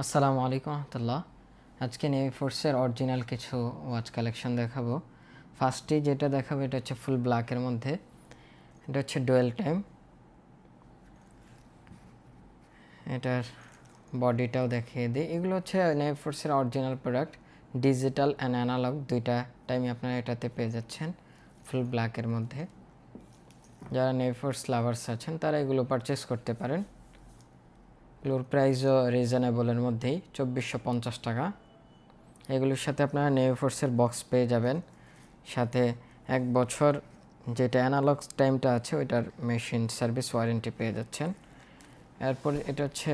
আসসালামু আলাইকুম রহমতুল্লাহ। আজকে নেভি ফোর্সের অরিজিনাল কিছু ওয়াচ কালেকশন দেখাবো। ফার্স্টে যেটা দেখাবো এটা হচ্ছে ফুল ব্ল্যাকের মধ্যে, এটা হচ্ছে ডুয়েল টাইম। এটার বডিটাও দেখিয়ে দিই। এগুলো হচ্ছে নেভি ফোর্সের original product, digital and analog দুইটা টাইমই আপনারা এটাতে পেয়ে যাচ্ছেন ফুল ব্ল্যাকের মধ্যে। যারা নেভি ফোর্স লাভার্স আছেন তারা এগুলো পারচেস করতে পারেন। এগুলোর প্রাইসও রিজনেবলের মধ্যেই, 2450 টাকা। এগুলোর সাথে আপনারা নেভি ফোর্সের বক্স পেয়ে যাবেন, সাথে 1 বছর যেটা অ্যানালগ টাইমটা আছে ওইটার মেশিন সার্ভিস ওয়ারেন্টি পেয়ে যাচ্ছেন। এরপর এটা হচ্ছে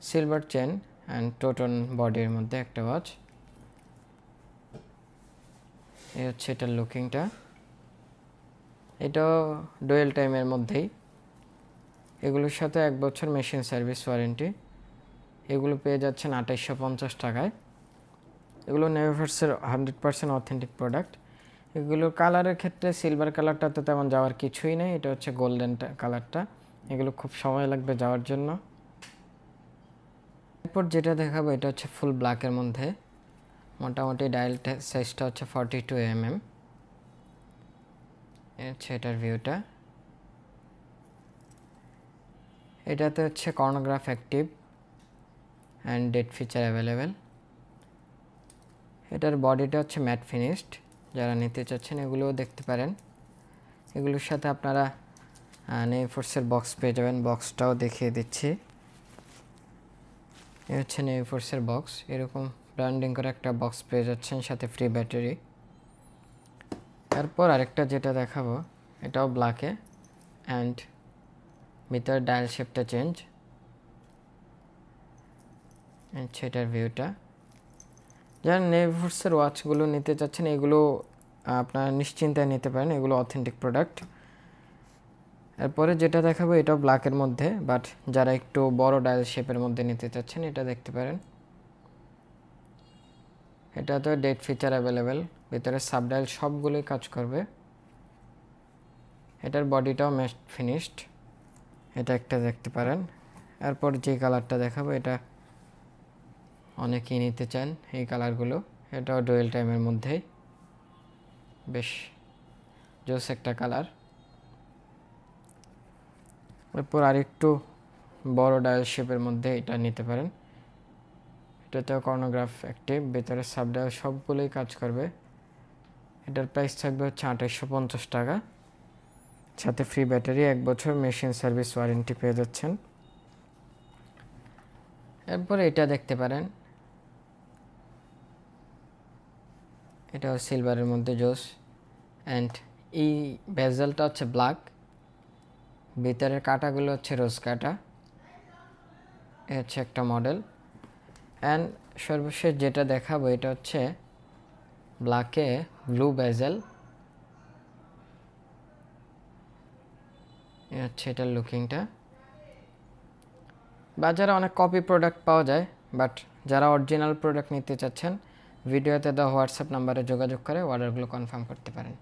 সিলভার চেন অ্যান্ড টোটন বডির মধ্যে একটা ওয়াচ। এই হচ্ছে এটার লুকিংটা, এটাও ডুয়েল টাইমের মধ্যেই। এগুলোর সাথে 1 বছর মেশিন সার্ভিস ওয়ারেন্টি। এগুলো পেয়ে যাচ্ছেন 2850 টাকায়। এগুলো নেভি ফোর্সের 100% অথেন্টিক প্রোডাক্ট। এগুলোর কালারের ক্ষেত্রে সিলভার কালারটা তো তেমন যাওয়ার কিছুই নেই, এটা হচ্ছে গোল্ডেন কালারটা। এগুলো খুব সময় লাগবে যাওয়ার জন্য। এরপর যেটা দেখাবো এটা হচ্ছে ফুল ব্ল্যাকের মধ্যে, মোটামুটি ডায়াল সাইজটা হচ্ছে 42 mm। হচ্ছে এটার ভিউটা। এটাতে হচ্ছে chronograph active and date feature available. এটার বডিটা হচ্ছে ম্যাট ফিনিশড, যারা নিতে চাচ্ছেন এগুলোও দেখতে পারেন। এগুলোর সাথে আপনারা নেভি ফোর্সের বক্স পেয়ে যাবেন, বক্সটাও দেখিয়ে দিচ্ছি। এই হচ্ছে নেভি ফোর্সের বক্স, এরকম ব্র্যান্ডিং করে একটা বক্স পেয়ে যাচ্ছেন, সাথে ফ্রি ব্যাটারি। এরপর আরেকটা যেটা দেখাবো এটাও ব্ল্যাকে অ্যান্ড ভিতরে ডায়াল শেপটা চেঞ্জ। সেটার ভিউটা। যারা নেভি ফোর্সের ওয়াচগুলো নিতে চাচ্ছেন এগুলো আপনারা নিশ্চিন্তায় নিতে পারেন, এগুলো অথেন্টিক প্রোডাক্ট। এরপরে যেটা দেখাবো এটাও ব্ল্যাকের মধ্যে, বাট যারা একটু বড় ডায়াল শেপের মধ্যে নিতে চাচ্ছেন এটা দেখতে পারেন। এটা তো ডেট ফিচার অ্যাভেলেবেল, ভিতরে সাব ডায়াল সবগুলোই কাজ করবে। এটার বডিটাও ম্যাট ফিনিশড, এটা একটা দেখতে পারেন। এরপর যে কালারটা দেখাবো এটা অনেকেই নিতে চান এই কালারগুলো, এটাও ডুয়েল টাইমের মধ্যেই, বেশ জোস একটা কালার। এরপর আরেকটু বড় ডায়াল শেপের মধ্যে এটা নিতে পারেন। এটাতেও কর্নোগ্রাফ অ্যাক্টিভ, ভেতরে সাব ডায়াল সবগুলোই কাজ করবে। এটার প্রাইস থাকবে হচ্ছে 2850 টাকা, সাথে ফ্রি ব্যাটারি, 1 বছর মেশিন সার্ভিস ওয়ারেন্টি পেয়ে যাচ্ছেন। এরপরে এটা দেখতে পারেন, এটাও সিলভারের মধ্যে জোস অ্যান্ড এই বেজেলটা হচ্ছে ব্ল্যাক, ভিতরের কাটাগুলো হচ্ছে রোজ কাটা। এ হচ্ছে একটা মডেল। অ্যান্ড সর্বশেষ যেটা দেখাবো এটা হচ্ছে ব্ল্যাকে ব্লু বেজেল। এ হচ্ছে এটার লুকিংটা। বাজারে অনেক কপি প্রোডাক্ট পাওয়া যায়, বাট যারা অরিজিনাল প্রোডাক্ট নিতে চাচ্ছেন ভিডিওতে দেওয়া হোয়াটসঅ্যাপ নাম্বারে যোগাযোগ করে অর্ডারগুলো কনফার্ম করতে পারেন।